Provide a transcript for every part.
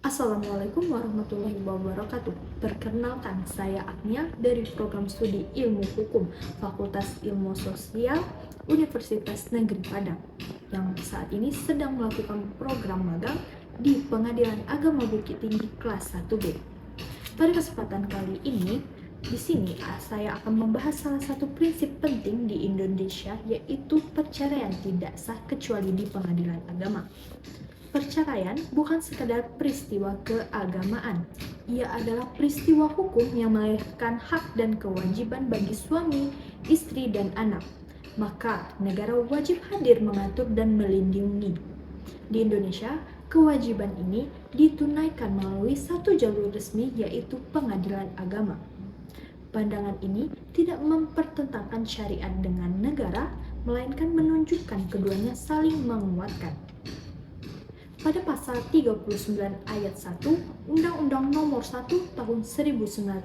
Assalamualaikum warahmatullahi wabarakatuh. Perkenalkan, saya Agnia dari program studi Ilmu Hukum Fakultas Ilmu Sosial Universitas Negeri Padang yang saat ini sedang melakukan program magang di Pengadilan Agama Bukit Tinggi kelas 1B. Pada kesempatan kali ini, di sini saya akan membahas salah satu prinsip penting di Indonesia, yaitu perceraian tidak sah kecuali di pengadilan agama. Perceraian bukan sekadar peristiwa keagamaan. Ia adalah peristiwa hukum yang melahirkan hak dan kewajiban bagi suami, istri, dan anak. Maka, negara wajib hadir mengatur dan melindungi. Di Indonesia, kewajiban ini ditunaikan melalui satu jalur resmi, yaitu pengadilan agama. Pandangan ini tidak mempertentangkan syariat dengan negara, melainkan menunjukkan keduanya saling menguatkan. Pada pasal 39 ayat 1 Undang-Undang Nomor 1 Tahun 1974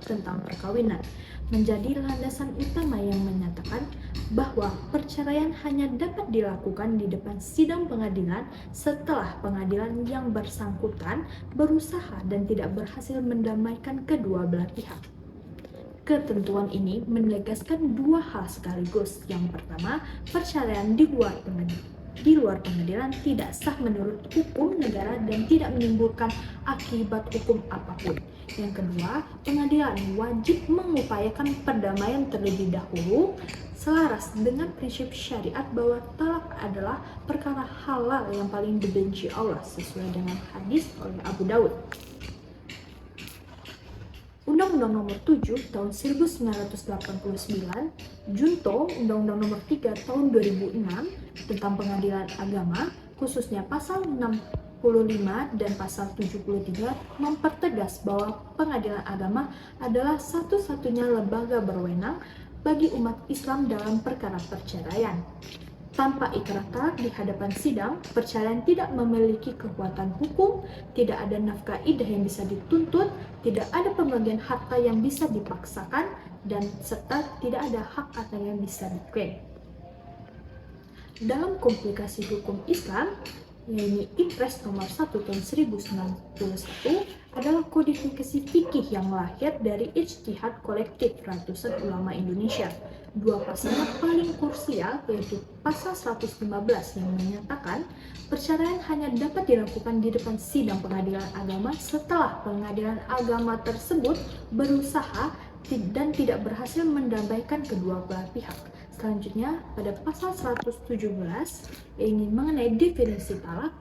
tentang perkawinan menjadi landasan utama yang menyatakan bahwa perceraian hanya dapat dilakukan di depan sidang pengadilan setelah pengadilan yang bersangkutan berusaha dan tidak berhasil mendamaikan kedua belah pihak. Ketentuan ini menegaskan dua hal sekaligus. Yang pertama, perceraian di luar pengadilan tidak sah menurut hukum negara dan tidak menimbulkan akibat hukum apapun. Yang kedua, pengadilan wajib mengupayakan perdamaian terlebih dahulu selaras dengan prinsip syariat bahwa talak adalah perkara halal yang paling dibenci Allah sesuai dengan hadis oleh Abu Daud. Undang-Undang Nomor 7 Tahun 1989, Junto Undang-Undang Nomor 3 Tahun 2006 tentang Pengadilan Agama, khususnya pasal 65 dan pasal 73 mempertegas bahwa pengadilan agama adalah satu-satunya lembaga berwenang bagi umat Islam dalam perkara perceraian. Tanpa ikrar talak di hadapan sidang, perceraian tidak memiliki kekuatan hukum, tidak ada nafkah iddah yang bisa dituntut, tidak ada pembagian harta yang bisa dipaksakan, dan serta tidak ada hak harta yang bisa diklaim. Dalam komplikasi hukum Islam, yaitu Impres nomor 1 tahun 1991 adalah kodifikasi fikih yang lahir dari ijtihad kolektif ratusan ulama Indonesia. Dua pasalnya paling krusial yaitu pasal 115 yang menyatakan perceraian hanya dapat dilakukan di depan sidang pengadilan agama setelah pengadilan agama tersebut berusaha dan tidak berhasil mendamaikan kedua belah pihak. Selanjutnya, pada pasal 117 ini mengenai definisi talak,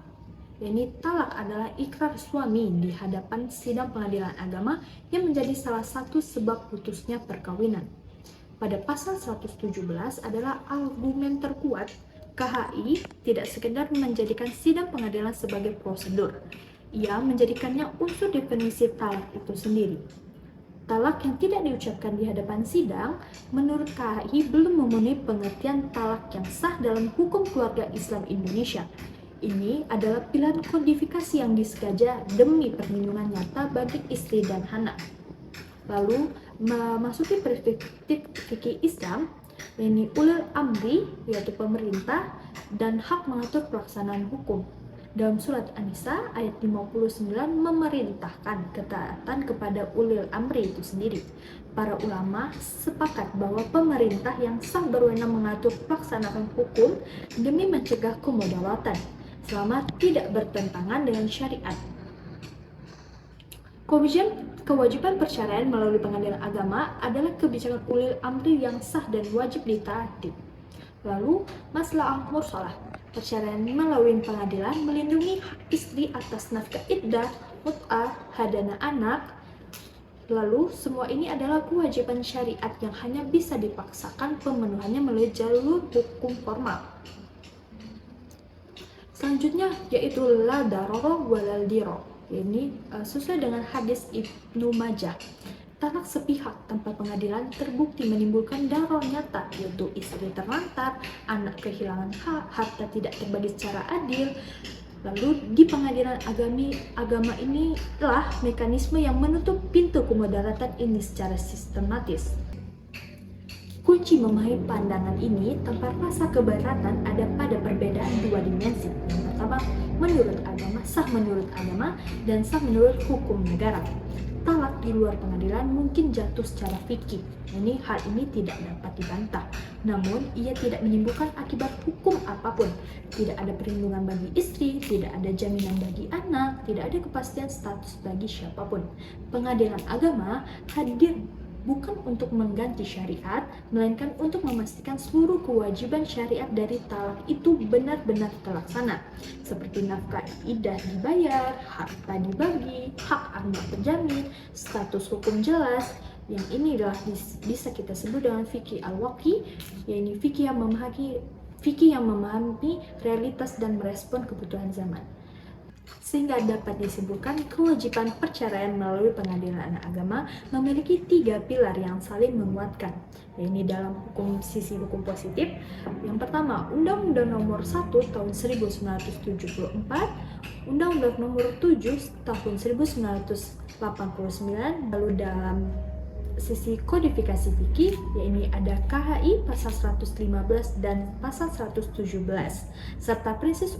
yakni talak adalah ikrar suami di hadapan sidang pengadilan agama yang menjadi salah satu sebab putusnya perkawinan. Pada pasal 117 adalah argumen terkuat KHI tidak sekedar menjadikan sidang pengadilan sebagai prosedur, ia menjadikannya unsur definisi talak itu sendiri. Talak yang tidak diucapkan di hadapan sidang, menurut KHI belum memenuhi pengertian talak yang sah dalam hukum keluarga Islam Indonesia. Ini adalah pilihan kodifikasi yang disengaja demi perlindungan nyata bagi istri dan anak. Lalu, memasuki perspektif fikih Islam, yakni ulil amri, yaitu pemerintah, dan hak mengatur pelaksanaan hukum. Dalam surat An-Nisa ayat 59 memerintahkan ketaatan kepada ulil amri itu sendiri. Para ulama sepakat bahwa pemerintah yang sah berwenang mengatur pelaksanaan hukum demi mencegah kemudaratan selama tidak bertentangan dengan syariat. Kewajiban perceraian melalui pengadilan agama adalah kebijakan ulil amri yang sah dan wajib ditaati. Lalu, masalah mursalah. Perceraian melalui pengadilan melindungi hak istri atas nafkah iddah, mut'ah, hadana anak. Lalu, semua ini adalah kewajiban syariat yang hanya bisa dipaksakan pemenuhannya melalui jalur hukum formal. Selanjutnya yaitu la darara walal diror. Ini sesuai dengan hadis Ibnu Majah. Talak sepihak tanpa pengadilan terbukti menimbulkan darar nyata, yaitu istri terlantar, anak kehilangan hak, harta tidak terbagi secara adil. Lalu di pengadilan agama inilah mekanisme yang menutup pintu kemudaratan ini secara sistematis. Kunci memahami pandangan ini tanpa rasa keberatan ada pada perbedaan dua dimensi. Yang pertama, menurut agama sah menurut agama dan sah menurut hukum negara. Talak di luar pengadilan mungkin jatuh secara fikih. Hal ini tidak dapat dibantah. Namun, ia tidak menimbulkan akibat hukum apapun. Tidak ada perlindungan bagi istri, tidak ada jaminan bagi anak, tidak ada kepastian status bagi siapapun. Pengadilan agama hadir bukan untuk mengganti syariat, melainkan untuk memastikan seluruh kewajiban syariat dari talak itu benar-benar terlaksana, seperti nafkah iddah dibayar, harta dibagi, hak anak terjamin, status hukum jelas. Yang ini adalah bisa kita sebut dengan fikih al-waqi, yaitu fikih yang memahami realitas dan merespon kebutuhan zaman. Sehingga dapat disimpulkan kewajiban perceraian melalui pengadilan agama memiliki 3 pilar yang saling menguatkan. Ini dalam sisi hukum positif. Yang pertama, Undang-Undang Nomor 1 Tahun 1974, Undang-Undang Nomor 7 Tahun 1989. Lalu dalam sisi kodifikasi fikih, yaitu ada KHI pasal 115 dan pasal 117, serta prinsip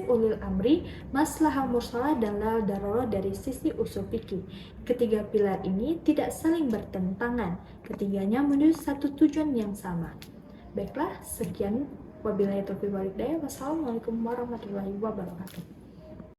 ulil amri, maslahah mursalah, dan lal darurah dari sisi usul fikih. Ketiga pilar ini tidak saling bertentangan, ketiganya menuju satu tujuan yang sama. Baiklah, sekian. Wabillahi taufiq wal hidayah. Wassalamualaikum warahmatullahi wabarakatuh.